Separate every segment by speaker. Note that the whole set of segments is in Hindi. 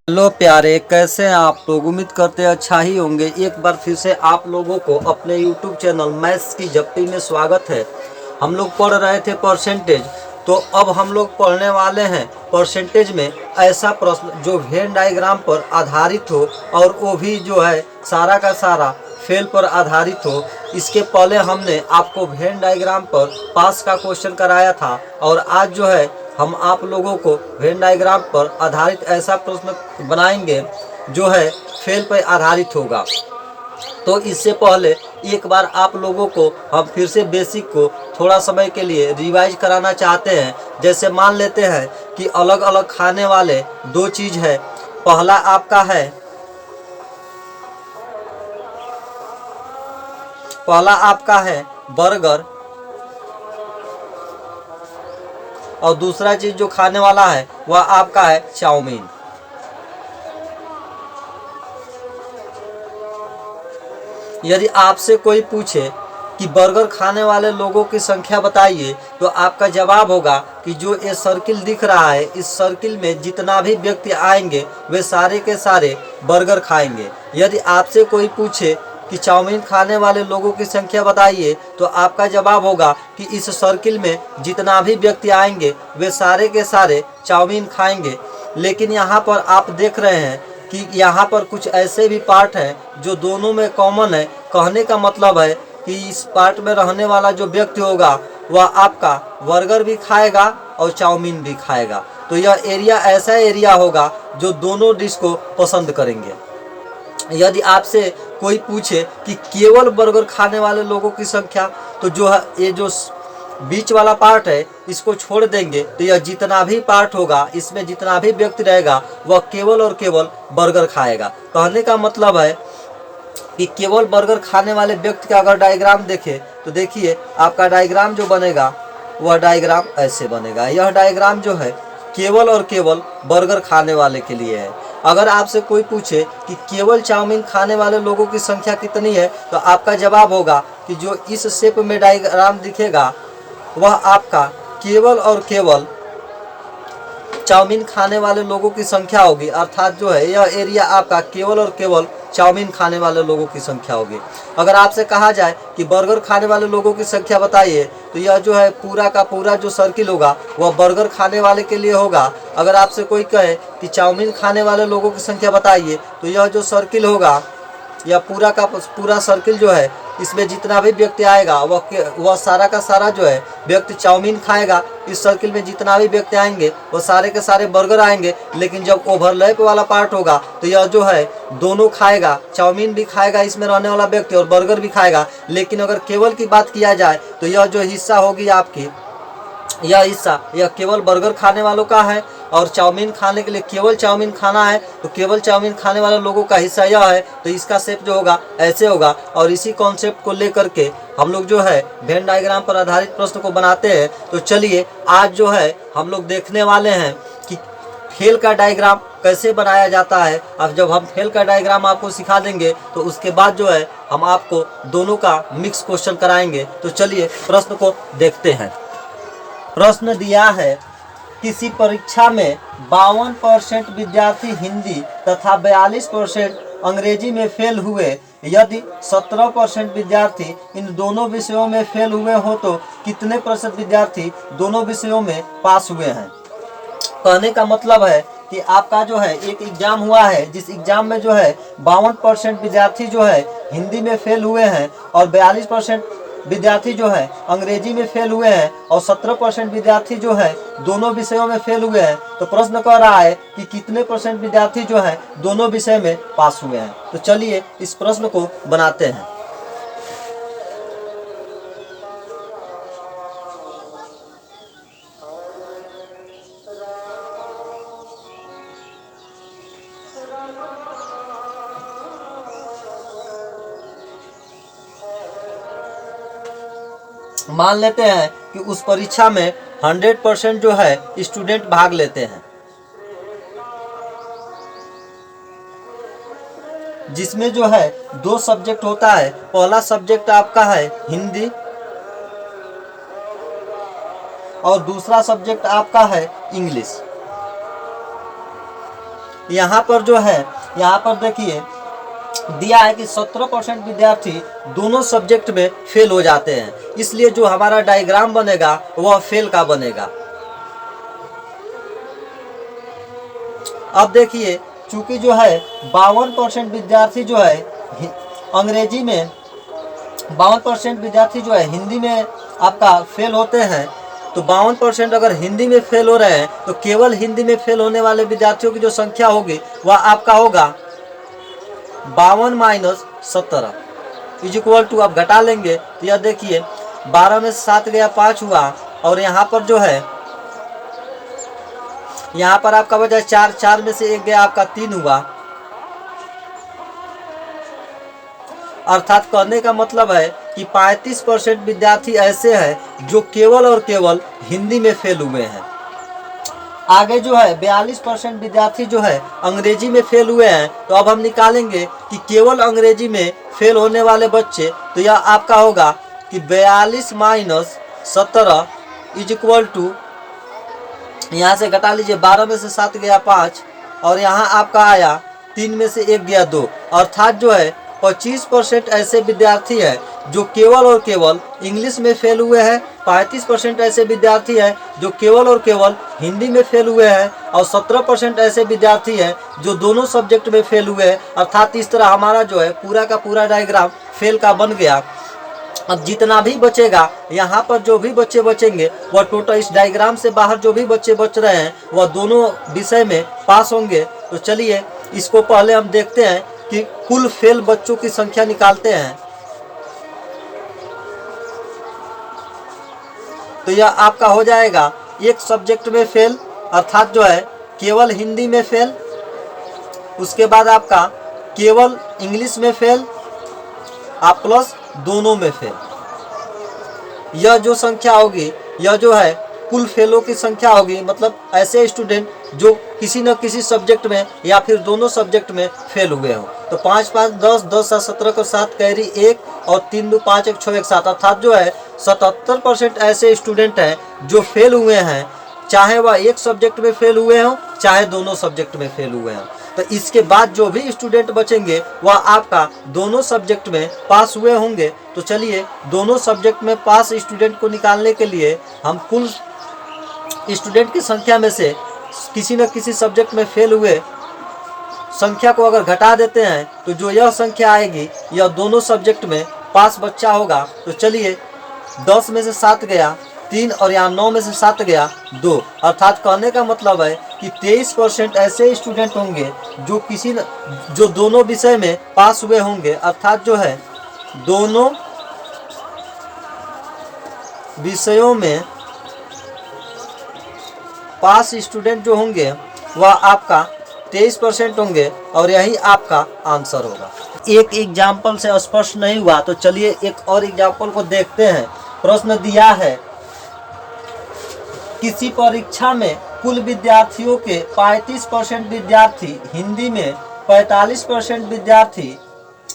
Speaker 1: हेलो प्यारे, कैसे हैं आप लोग। उम्मीद करते हैं अच्छा ही होंगे। एक बार फिर से आप लोगों को अपने यूट्यूब चैनल मैथ्स की झप्पी में स्वागत है। हम लोग पढ़ रहे थे परसेंटेज, तो अब हम लोग पढ़ने वाले हैं परसेंटेज में ऐसा प्रश्न जो वेन डायग्राम पर आधारित हो और वो भी जो है सारा का सारा फेल पर आधारित हो। इसके पहले हमने आपको वेन डायग्राम पर पास का क्वेश्चन कराया था और आज जो है हम आप लोगों को वेन डायग्राम पर आधारित ऐसा प्रश्न बनाएंगे जो है फेल पर आधारित होगा। तो इससे पहले एक बार आप लोगों को हम फिर से बेसिक को थोड़ा समय के लिए रिवाइज कराना चाहते हैं। जैसे मान लेते हैं कि अलग अलग खाने वाले दो चीज़ है। पहला आपका है बर्गर और दूसरा चीज़ जो खाने वाला है वह आपका है चाउमीन। यदि आपसे कोई पूछे कि बर्गर खाने वाले लोगों की संख्या बताइए, तो आपका जवाब होगा कि जो ये सर्किल दिख रहा है, इस सर्किल में जितना भी व्यक्ति आएंगे वे सारे के सारे बर्गर खाएंगे। यदि आपसे कोई पूछे कि चाउमीन खाने वाले लोगों की संख्या बताइए, तो आपका जवाब होगा कि इस सर्किल में जितना भी व्यक्ति आएंगे वे सारे के सारे चाउमीन खाएंगे। लेकिन यहाँ पर आप देख रहे हैं कि यहाँ पर कुछ ऐसे भी पार्ट हैं जो दोनों में कॉमन है। कहने का मतलब है कि इस पार्ट में रहने वाला जो व्यक्ति होगा वह आपका बर्गर भी खाएगा और चाउमीन भी खाएगा। तो यह एरिया ऐसा एरिया होगा जो दोनों डिश को पसंद करेंगे। यदि आपसे कोई पूछे कि केवल बर्गर खाने वाले लोगों की संख्या, तो जो है ये जो बीच वाला पार्ट है इसको छोड़ देंगे, तो यह जितना भी पार्ट होगा इसमें जितना भी व्यक्ति रहेगा वह केवल और केवल बर्गर खाएगा। कहने का मतलब है कि केवल बर्गर खाने वाले व्यक्ति का अगर डायग्राम देखें तो देखिए आपका डायग्राम जो बनेगा वह डायग्राम ऐसे बनेगा। यह डायग्राम जो है केवल और केवल बर्गर खाने वाले के लिए है। अगर आपसे कोई पूछे कि केवल चाउमीन खाने वाले लोगों की संख्या कितनी है, तो आपका जवाब होगा कि जो इस शेप में डायग्राम दिखेगा वह आपका केवल और केवल चाउमीन खाने वाले लोगों की संख्या होगी। अर्थात जो है यह एरिया आपका केवल और केवल चाउमीन खाने वाले लोगों की संख्या होगी। अगर आपसे कहा जाए कि बर्गर खाने वाले लोगों की संख्या बताइए, तो यह जो है पूरा का पूरा जो सर्किल होगा वह बर्गर खाने वाले के लिए होगा। अगर आपसे कोई कहे कि चाउमीन खाने वाले लोगों की संख्या बताइए, तो यह जो सर्किल होगा या पूरा का पूरा सर्किल जो है इसमें जितना भी व्यक्ति आएगा वह सारा का सारा जो है व्यक्ति चाउमीन खाएगा। इस सर्किल में जितना भी व्यक्ति आएंगे वह सारे के सारे बर्गर आएंगे। लेकिन जब ओवरलैप वाला पार्ट होगा तो यह जो है दोनों खाएगा, चाउमीन भी खाएगा इसमें रहने वाला व्यक्ति और बर्गर भी खाएगा। लेकिन अगर केवल की बात किया जाए तो यह जो हिस्सा होगी आपकी, यह हिस्सा यह केवल बर्गर खाने वालों का है और चाउमीन खाने के लिए केवल चाउमीन खाना है तो केवल चाउमीन खाने वाले लोगों का हिस्सा यह है। तो इसका शेप जो होगा ऐसे होगा। और इसी कॉन्सेप्ट को लेकर के हम लोग जो है वेन डायग्राम पर आधारित प्रश्न को बनाते हैं। तो चलिए आज जो है हम लोग देखने वाले हैं कि फेल का डायग्राम कैसे बनाया जाता है। अब जब हम फेल का डायग्राम आपको सिखा देंगे तो उसके बाद जो है हम आपको दोनों का मिक्स क्वेश्चन कराएंगे। तो चलिए प्रश्न को देखते हैं। प्रश्न दिया है, किसी परीक्षा में 52% विद्यार्थी हिंदी तथा 42% अंग्रेजी में फेल हुए। यदि 17% विद्यार्थी इन दोनों विषयों में फेल हुए हो तो कितने प्रतिशत विद्यार्थी दोनों विषयों में पास हुए हैं। कहने का मतलब है कि आपका जो है एक एग्जाम हुआ है जिस एग्जाम में जो है 52% विद्यार्थी जो है हिंदी में फेल हुए हैं और 42% विद्यार्थी जो है अंग्रेजी में फेल हुए हैं और 17% विद्यार्थी जो है दोनों विषयों में फेल हुए हैं। तो प्रश्न कह रहा है कि कितने परसेंट विद्यार्थी जो है दोनों विषय में पास हुए हैं। तो चलिए इस प्रश्न को बनाते हैं। मान लेते हैं कि उस परीक्षा में 100% जो है स्टूडेंट भाग लेते हैं, जिसमें जो है दो सब्जेक्ट होता है। पहला सब्जेक्ट आपका है हिंदी और दूसरा सब्जेक्ट आपका है इंग्लिश। यहाँ पर जो है, यहाँ पर देखिए दिया है कि 17% विद्यार्थी दोनों सब्जेक्ट में फेल हो जाते हैं, इसलिए जो हमारा डायग्राम बनेगा वह फेल का बनेगा। अब देखिए, चूंकि जो है 52% विद्यार्थी जो है अंग्रेजी में, 52% विद्यार्थी जो है हिंदी में आपका फेल होते हैं, तो 52% अगर हिंदी में फेल हो रहे हैं तो केवल हिंदी में फेल होने वाले विद्यार्थियों की जो संख्या होगी वह आपका होगा 52 माइनस 17 इज इक्वल टू, आप घटा लेंगे तो यह देखिए 12 में से 7 गया 5 हुआ, और यहाँ पर जो है, यहाँ पर आपका बचा 4, 4 में से 1 गया आपका 3 हुआ। अर्थात कहने का मतलब है कि 35% विद्यार्थी ऐसे हैं जो केवल और केवल हिंदी में फेल हुए हैं। आगे जो है 42% विद्यार्थी जो है अंग्रेजी में फेल हुए हैं। तो अब हम निकालेंगे कि केवल अंग्रेजी में फेल होने वाले बच्चे, तो यह आपका होगा कि 42 माइनस 17 इज इक्वल टू, यहाँ से घटा लीजिए 12 में से 7 गया 5, और यहाँ आपका आया 3 में से 1 गया 2। अर्थात जो है 25% ऐसे विद्यार्थी हैं जो केवल और केवल इंग्लिश में फेल हुए हैं, 35% ऐसे विद्यार्थी हैं जो केवल और केवल हिंदी में फेल हुए हैं, और 17% ऐसे विद्यार्थी हैं जो दोनों सब्जेक्ट में फेल हुए हैं। अर्थात इस तरह हमारा जो है पूरा का पूरा डायग्राम फेल का बन गया। अब जितना भी बचेगा, यहाँ पर जो भी बच्चे बचेंगे वह टोटल इस डायग्राम से बाहर जो भी बच्चे बच रहे हैं वह दोनों विषय में पास होंगे। तो चलिए इसको पहले हम देखते हैं कि कुल फेल बच्चों की संख्या निकालते हैं। तो यह आपका हो जाएगा एक सब्जेक्ट में फेल, अर्थात जो है केवल हिंदी में फेल, उसके बाद आपका केवल इंग्लिश में फेल, आप प्लस दोनों में फेल। यह जो संख्या होगी यह जो है कुल फेलों की संख्या होगी, मतलब ऐसे स्टूडेंट जो किसी न किसी सब्जेक्ट में या फिर दोनों सब्जेक्ट में फेल हुए हों। तो 5 5 10 10 17 को 7 कैरी 1 और 3 2 5 1 6 1 7, अर्थात जो है 77% ऐसे स्टूडेंट हैं जो फेल हुए हैं, चाहे वह एक सब्जेक्ट में फेल हुए हों चाहे दोनों सब्जेक्ट में फेल हुए हों। तो इसके बाद जो भी स्टूडेंट बचेंगे वह आपका दोनों सब्जेक्ट में पास हुए होंगे। तो चलिए दोनों सब्जेक्ट में पास स्टूडेंट को निकालने के लिए हम कुल स्टूडेंट की संख्या में से किसी न किसी सब्जेक्ट में फेल हुए संख्या को अगर घटा देते हैं तो जो यह संख्या आएगी यह दोनों सब्जेक्ट में पास बच्चा होगा। तो चलिए 10 में से 7 गया 3 और यहाँ 9 में से 7 गया 2, अर्थात कहने का मतलब है कि 23% ऐसे स्टूडेंट होंगे जो दोनों विषय में पास हुए होंगे। अर्थात जो है दोनों विषयों में पास स्टूडेंट जो होंगे वह आपका 23% होंगे, और यही आपका आंसर होगा। एक एग्जाम्पल से स्पष्ट नहीं हुआ तो चलिए एक और एग्जाम्पल को देखते हैं। प्रश्न दिया है, किसी परीक्षा में कुल विद्यार्थियों के 35% विद्यार्थी हिंदी में, 45% विद्यार्थी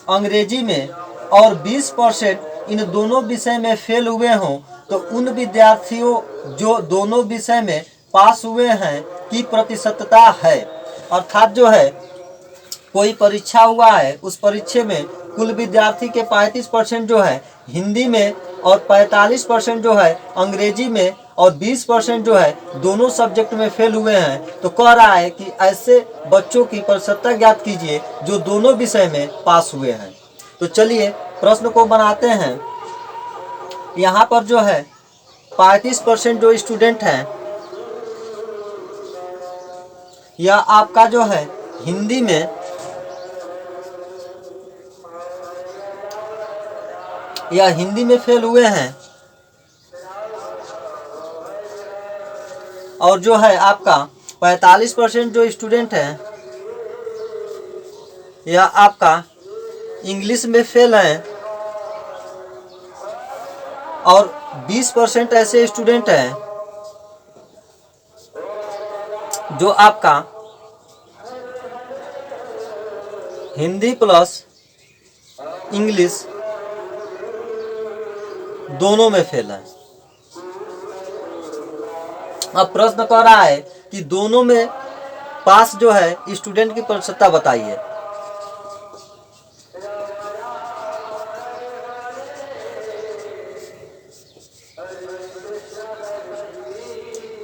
Speaker 1: अंग्रेजी में और 20% इन दोनों विषय में फेल हुए हों, तो उन विद्यार्थियों जो दोनों विषय में पास हुए हैं की प्रतिशतता है। अर्थात जो है कोई परीक्षा हुआ है, उस परीक्षा में कुल विद्यार्थी के 35% जो है हिंदी में और 45% जो है अंग्रेजी में और 20% जो है दोनों सब्जेक्ट में फेल हुए हैं। तो कह रहा है कि ऐसे बच्चों की प्रतिशतता ज्ञात कीजिए जो दोनों विषय में पास हुए हैं। तो चलिए प्रश्न को बनाते हैं। यहाँ पर जो है 35% जो स्टूडेंट हैं, यह आपका जो है हिंदी में फेल हुए हैं, और जो है आपका 45% जो स्टूडेंट हैं यह आपका इंग्लिश में फेल हैं, और 20% ऐसे स्टूडेंट हैं जो आपका हिंदी प्लस इंग्लिश दोनों में फेल है। अब प्रश्न कह रहा है कि दोनों में पास जो है स्टूडेंट की प्रतिशतता बताइए।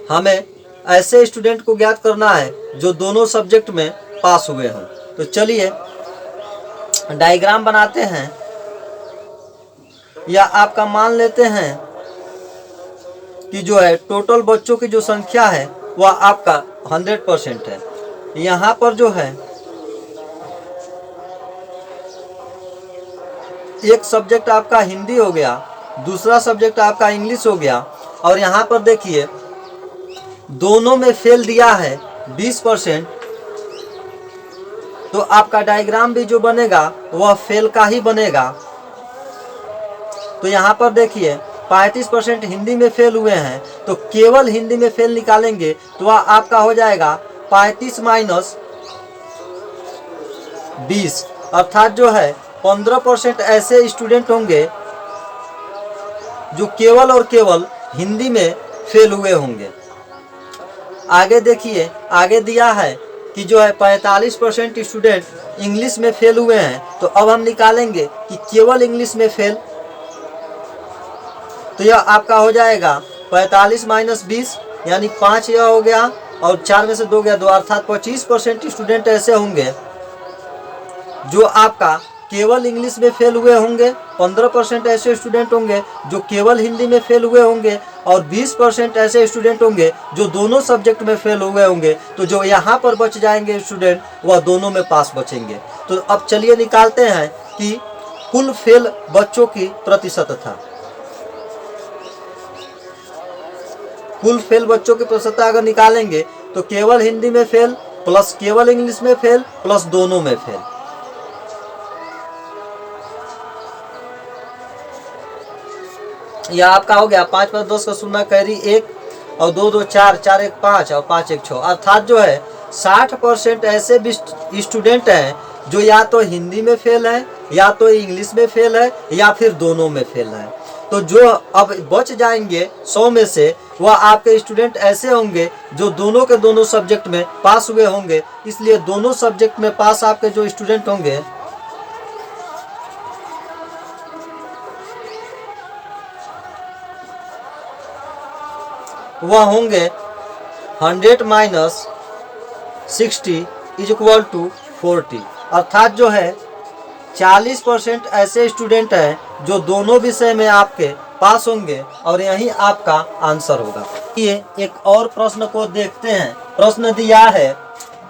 Speaker 1: हमें ऐसे स्टूडेंट को ज्ञात करना है जो दोनों सब्जेक्ट में पास हुए हों। तो चलिए डायग्राम बनाते हैं, या आपका मान लेते हैं कि जो है टोटल बच्चों की जो संख्या है वह आपका 100% है। यहाँ पर जो है एक सब्जेक्ट आपका हिंदी हो गया, दूसरा सब्जेक्ट आपका इंग्लिश हो गया, और यहाँ पर देखिए दोनों में फेल दिया है 20%। तो आपका डायग्राम भी जो बनेगा वह फेल का ही बनेगा। तो यहाँ पर देखिए 35% हिंदी में फेल हुए हैं, तो केवल हिंदी में फेल निकालेंगे तो वह आपका हो जाएगा 35 माइनस 20, अर्थात जो है 15% ऐसे स्टूडेंट होंगे जो केवल और केवल हिंदी में फेल हुए होंगे। आगे देखिए, आगे दिया है कि जो है 45% स्टूडेंट इंग्लिश में फेल हुए हैं। तो अब हम निकालेंगे कि केवल इंग्लिश में फेल, तो यह आपका हो जाएगा 45 माइनस 20 यानी 5 यह हो गया, और 4 में से 2 गया 2, अर्थात 25% स्टूडेंट ऐसे होंगे जो आपका केवल इंग्लिश में फेल हुए होंगे, 15% ऐसे स्टूडेंट होंगे जो केवल हिंदी में फेल हुए होंगे, और 20% ऐसे स्टूडेंट होंगे जो दोनों सब्जेक्ट में फेल हुए होंगे। तो जो यहाँ पर बच जाएंगे स्टूडेंट वह दोनों में पास बचेंगे। तो अब चलिए निकालते हैं कि कुल फेल बच्चों की प्रतिशतता। कुल फेल बच्चों की प्रतिशतता अगर निकालेंगे तो केवल हिंदी में फेल प्लस केवल इंग्लिश में फेल प्लस दोनों में फेल, यह आपका हो गया 5 + 10 का 0 कैरी 1, और 2 2 4 4 1 5 और 5 1 6, अर्थात जो है 60% ऐसे भी स्टूडेंट हैं जो या तो हिंदी में फेल है, या तो इंग्लिश में फेल है, या फिर दोनों में फेल है। तो जो अब बच जाएंगे 100 में से वह आपके स्टूडेंट ऐसे होंगे जो दोनों के दोनों सब्जेक्ट में पास हुए होंगे। इसलिए दोनों सब्जेक्ट में पास आपके जो स्टूडेंट होंगे वह होंगे 100 माइनस 60 = 40, अर्थात जो है 40% ऐसे स्टूडेंट हैं जो दोनों विषय में आपके पास होंगे, और यही आपका आंसर होगा। ये एक और प्रश्न को देखते हैं। प्रश्न दिया है,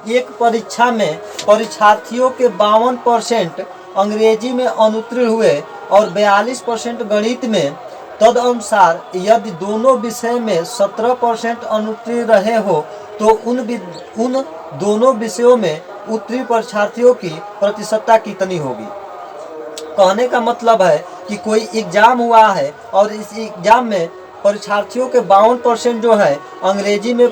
Speaker 1: एक परीक्षा में परीक्षार्थियों के 52% अंग्रेजी में अनुत्तीर्ण हुए और 42% गणित में। तदनुसार यदि दोनों विषय में 17% अनुत्तीर्ण रहे हो तो उन दोनों विषयों में उत्तीर्ण परीक्षार्थियों की प्रतिशतता कितनी होगी। कहने का मतलब है कि कोई एग्जाम हुआ है और इस एग्जाम में परीक्षार्थियों के 52% जो है अंग्रेजी में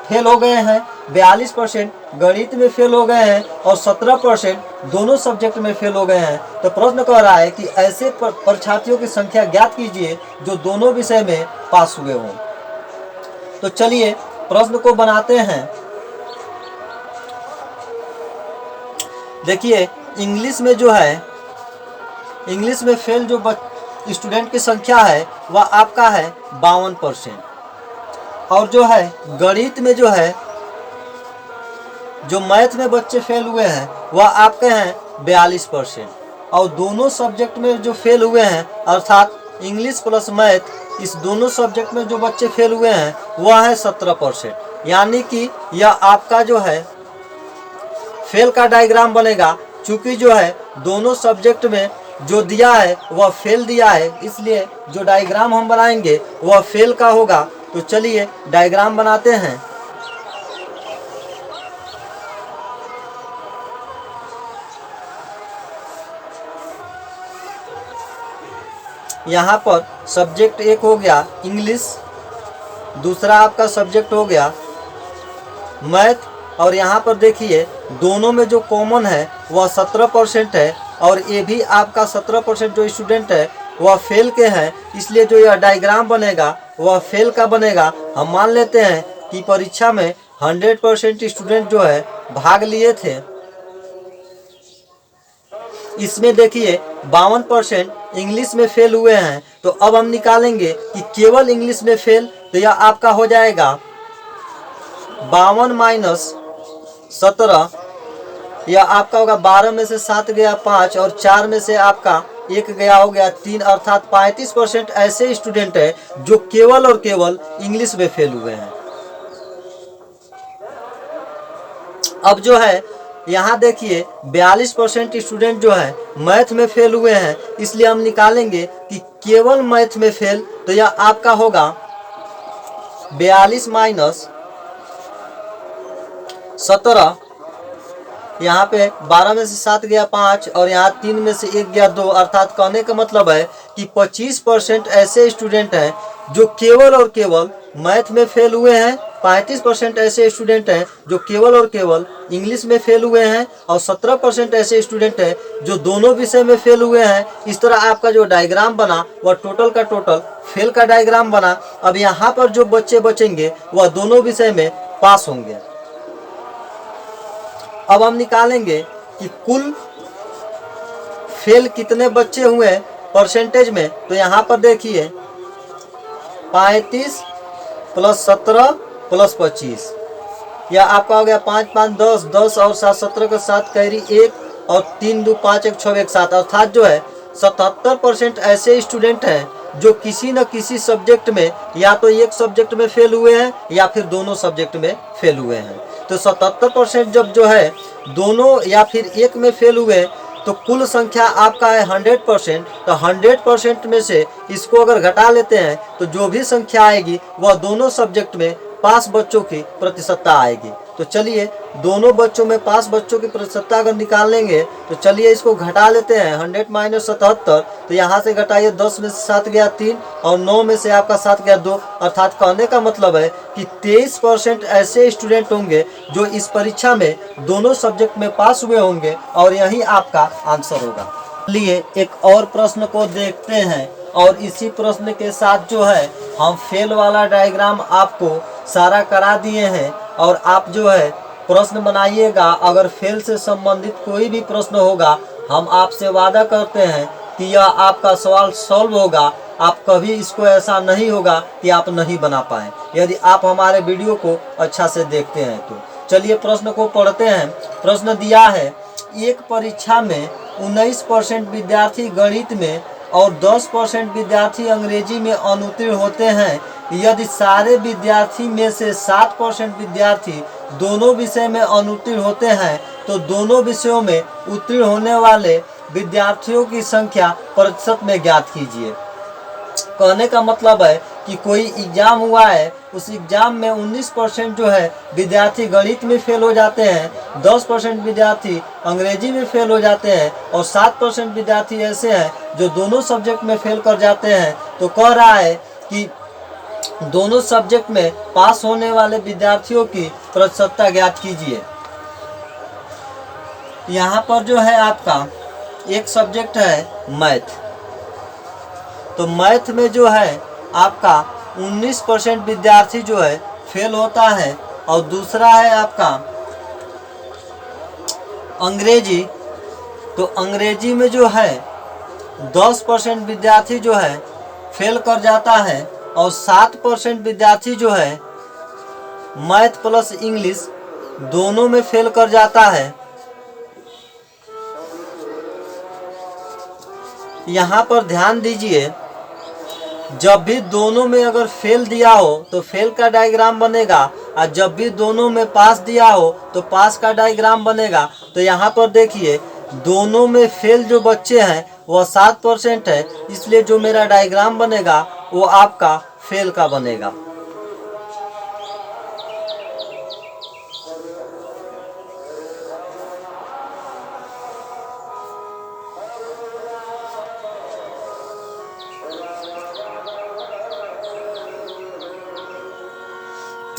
Speaker 1: फेल हो गए हैं, 42% गणित में फेल हो गए हैं, और 17% दोनों सब्जेक्ट में फेल हो गए हैं। तो प्रश्न कह रहा है कि ऐसे परीक्षार्थियों की संख्या ज्ञात कीजिए जो दोनों विषय में पास हुए हों। तो चलिए प्रश्न को बनाते हैं। देखिए इंग्लिश में जो है, इंग्लिश में फेल जो स्टूडेंट की संख्या है वह आपका है 52%, और जो है गणित में जो है, जो मैथ में बच्चे फेल हुए हैं वह आपके हैं 42%, और दोनों सब्जेक्ट में जो फेल हुए हैं अर्थात इंग्लिश प्लस मैथ, इस दोनों सब्जेक्ट में जो बच्चे फेल हुए हैं वह है 17%। यानी कि यह आपका जो है फेल का डायग्राम बनेगा। चूँकि जो है दोनों सब्जेक्ट में जो दिया है वह फेल दिया है, इसलिए जो डायग्राम हम बनाएंगे वह फेल का होगा। तो चलिए डायग्राम बनाते हैं। यहाँ पर सब्जेक्ट एक हो गया इंग्लिश, दूसरा आपका सब्जेक्ट हो गया मैथ, और यहाँ पर देखिए दोनों में जो कॉमन है वह 17% है, और ये भी आपका 17% जो स्टूडेंट है वह फेल के हैं, इसलिए जो यह डायग्राम बनेगा वह फेल का बनेगा। हम मान लेते हैं कि परीक्षा में 100% स्टूडेंट जो है भाग लिए थे। इसमें देखिए 52% इंग्लिश में फेल हुए हैं। तो अब हम निकालेंगे कि केवल इंग्लिश में फेल, तो यह आपका हो जाएगा 52 माइनस 17, यह आपका होगा 12 में से 7 गया 5 और 4 में से आपका 1 गया, हो गया 3, अर्थात 35% ऐसे स्टूडेंट है जो केवल और केवल इंग्लिश में फेल हुए हैं। अब जो है यहाँ देखिए 42% स्टूडेंट जो है मैथ में फेल हुए हैं, इसलिए हम निकालेंगे कि केवल मैथ में फेल, तो यह आपका होगा 42 माइनस 17, यहाँ पे 12 में से 7 गया 5 और यहाँ 3 में से 1 गया 2, अर्थात कहने का मतलब है कि 25% ऐसे स्टूडेंट हैं जो केवल और केवल मैथ में फेल हुए हैं, 35% ऐसे स्टूडेंट हैं जो केवल और केवल इंग्लिश में फेल हुए हैं और 17% ऐसे स्टूडेंट हैं जो दोनों विषय में फेल हुए हैं। इस तरह आपका जो डायग्राम बना वह टोटल का टोटल फेल का डायग्राम बना। अब यहाँ पर जो बच्चे बचेंगे वह दोनों विषय में पास होंगे। अब हम निकालेंगे कि कुल फेल कितने बच्चे हुए परसेंटेज में। तो यहाँ पर देखिए 35 प्लस 17 प्लस 25, यह आपका हो गया 5 5 10 10 और 7 17 के साथ कैरी 1 और 3 2 5 1 6 1 7, अर्थात जो है 77% ऐसे स्टूडेंट हैं जो किसी न किसी सब्जेक्ट में या तो एक सब्जेक्ट में फेल हुए हैं या फिर दोनों सब्जेक्ट में फेल हुए हैं। तो 77% जब जो है दोनों या फिर एक में फेल हुए तो कुल संख्या आपका है 100%। तो 100% में से इसको अगर घटा लेते हैं तो जो भी संख्या आएगी वह दोनों सब्जेक्ट में पास बच्चों की प्रतिशतता आएगी। तो चलिए दोनों बच्चों में पास बच्चों की प्रतिशतता अगर निकाल लेंगे तो चलिए इसको घटा लेते हैं। 100 माइनस 77, तो यहाँ से घटाइए 10 में से 7 गया 3 और 9 में से आपका 7 गया 2, अर्थात कहने का मतलब है कि 23% ऐसे स्टूडेंट होंगे जो इस परीक्षा में दोनों सब्जेक्ट में पास हुए होंगे और यही आपका आंसर होगा। चलिए एक और प्रश्न को देखते हैं और इसी प्रश्न के साथ जो है हम फेल वाला डायग्राम आपको सारा करा दिए हैं और आप जो है प्रश्न बनाइएगा। अगर फेल से संबंधित कोई भी प्रश्न होगा हम आपसे वादा करते हैं कि यह आपका सवाल सॉल्व होगा। आप कभी इसको ऐसा नहीं होगा कि आप नहीं बना पाएँ यदि आप हमारे वीडियो को अच्छा से देखते हैं। तो चलिए प्रश्न को पढ़ते हैं। प्रश्न दिया है, एक परीक्षा में 19% विद्यार्थी गणित में और 10% विद्यार्थी अंग्रेजी में अनुत्तीर्ण होते हैं। यदि सारे विद्यार्थी में से 7% विद्यार्थी दोनों विषय में अनुत्तीर्ण होते हैं तो दोनों विषयों में उत्तीर्ण होने वाले विद्यार्थियों की संख्या प्रतिशत में ज्ञात कीजिए। कहने का मतलब है कि कोई एग्जाम हुआ है, उस एग्जाम में 19% जो है विद्यार्थी गणित में फेल हो जाते हैं, 10% विद्यार्थी अंग्रेजी में फेल हो जाते हैं और 7% विद्यार्थी ऐसे हैं जो दोनों सब्जेक्ट में फेल कर जाते हैं। तो कह रहा है कि दोनों सब्जेक्ट में पास होने वाले विद्यार्थियों की प्रतिशतता ज्ञात कीजिए। यहाँ पर जो है आपका एक सब्जेक्ट है मैथ, तो मैथ में जो है आपका 19% विद्यार्थी जो है फेल होता है और दूसरा है आपका अंग्रेजी, तो अंग्रेजी में जो है 10% विद्यार्थी जो है फेल कर जाता है और 7% विद्यार्थी जो है मैथ प्लस इंग्लिश दोनों में फेल कर जाता है। यहाँ पर ध्यान दीजिए, जब भी दोनों में अगर फेल दिया हो तो फेल का डायग्राम बनेगा और जब भी दोनों में पास दिया हो तो पास का डायग्राम बनेगा। तो यहाँ पर देखिए दोनों में फेल जो बच्चे हैं वह 7% है, इसलिए जो मेरा डायग्राम बनेगा वो आपका फेल का बनेगा।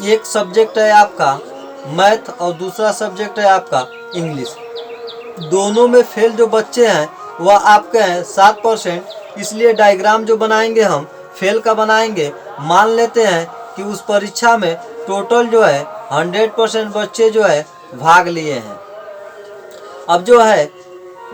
Speaker 1: एक सब्जेक्ट है आपका मैथ और दूसरा सब्जेक्ट है आपका इंग्लिश। दोनों में फेल जो बच्चे हैं वह आपके हैं 7%, इसलिए डायग्राम जो बनाएंगे हम फेल का बनाएंगे। मान लेते हैं कि उस परीक्षा में टोटल जो है 100% बच्चे जो है भाग लिए हैं। अब जो है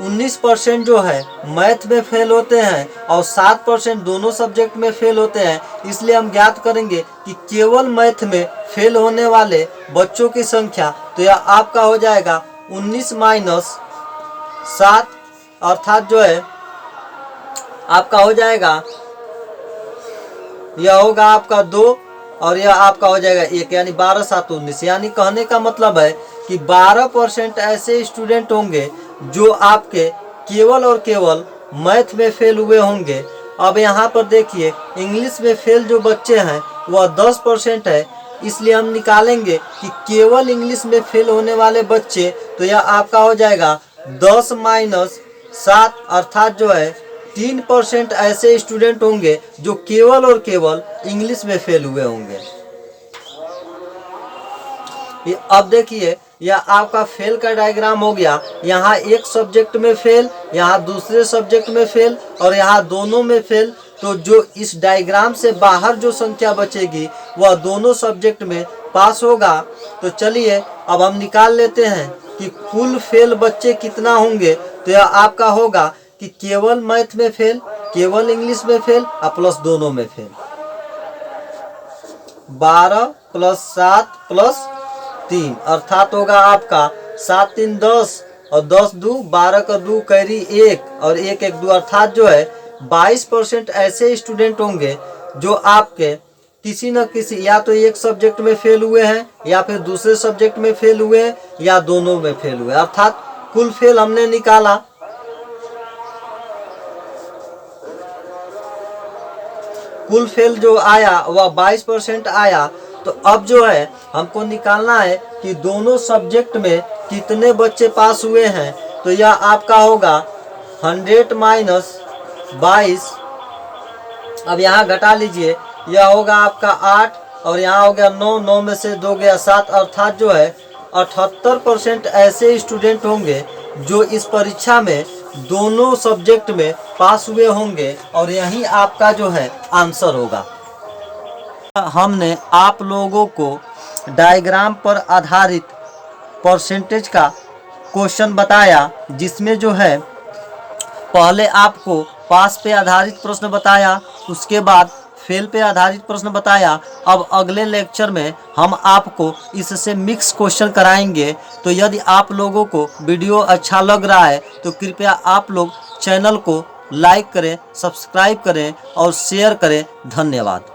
Speaker 1: 19% जो है मैथ में फेल होते हैं और 7% दोनों सब्जेक्ट में फेल होते हैं। इसलिए हम ज्ञात करेंगे कि केवल मैथ में फेल होने वाले बच्चों की संख्या, तो यह आपका हो जाएगा 19 माइनस 7, अर्थात जो है आपका हो जाएगा, यह होगा आपका 2 और यह आपका हो जाएगा 1, यानी 12 7 19। यानी कहने का मतलब है कि 12% ऐसे स्टूडेंट होंगे जो आपके केवल और केवल मैथ में फेल हुए होंगे। अब यहाँ पर देखिए इंग्लिश में फेल जो बच्चे हैं वह 10% है। इसलिए हम निकालेंगे कि केवल इंग्लिश में फेल होने वाले बच्चे, तो यह आपका हो जाएगा 10 माइनस 7, अर्थात जो है 3% ऐसे स्टूडेंट होंगे जो केवल और केवल इंग्लिश में फेल हुए होंगे। अब देखिए यह आपका फेल का डायग्राम हो गया। यहाँ एक सब्जेक्ट में फेल, यहाँ दूसरे सब्जेक्ट में फेल और यहाँ दोनों में फेल। तो जो इस डायग्राम से बाहर जो संख्या बचेगी वह दोनों सब्जेक्ट में पास होगा। तो चलिए अब हम निकाल लेते हैं कि कुल फेल बच्चे कितना होंगे। तो यह आपका होगा कि केवल मैथ में फेल, केवल इंग्लिश में फेल और प्लस दोनों में फेल। 12 + 7 + 3, अर्थात होगा आपका 7 3 10 और 10 2 12 का 2 कैरी 1 और 1 1 2, अर्थात जो है 22% ऐसे स्टूडेंट होंगे जो आपके किसी न किसी, या तो एक सब्जेक्ट में फेल हुए हैं या फिर दूसरे सब्जेक्ट में फेल हुए हैं या दोनों में फेल हुए। अर्थात कुल फेल हमने निकाला, कुल फेल जो आया वह 22% आया। तो अब जो है हमको निकालना है कि दोनों सब्जेक्ट में कितने बच्चे पास हुए हैं। तो यह आपका होगा 100 माइनस 22। अब यहाँ घटा लीजिए, यह होगा आपका 8 और यहाँ हो गया 9, 9 में से 2 गया 7, अर्थात जो है 78% ऐसे स्टूडेंट होंगे जो इस परीक्षा में दोनों सब्जेक्ट में पास हुए होंगे और यही आपका जो है आंसर होगा। हमने आप लोगों को डायग्राम पर आधारित परसेंटेज का क्वेश्चन बताया, जिसमें जो है पहले आपको पास पे आधारित प्रश्न बताया, उसके बाद फेल पे आधारित प्रश्न बताया। अब अगले लेक्चर में हम आपको इससे मिक्स क्वेश्चन कराएंगे। तो यदि आप लोगों को वीडियो अच्छा लग रहा है तो कृपया आप लोग चैनल को लाइक करें, सब्सक्राइब करें और शेयर करें। धन्यवाद।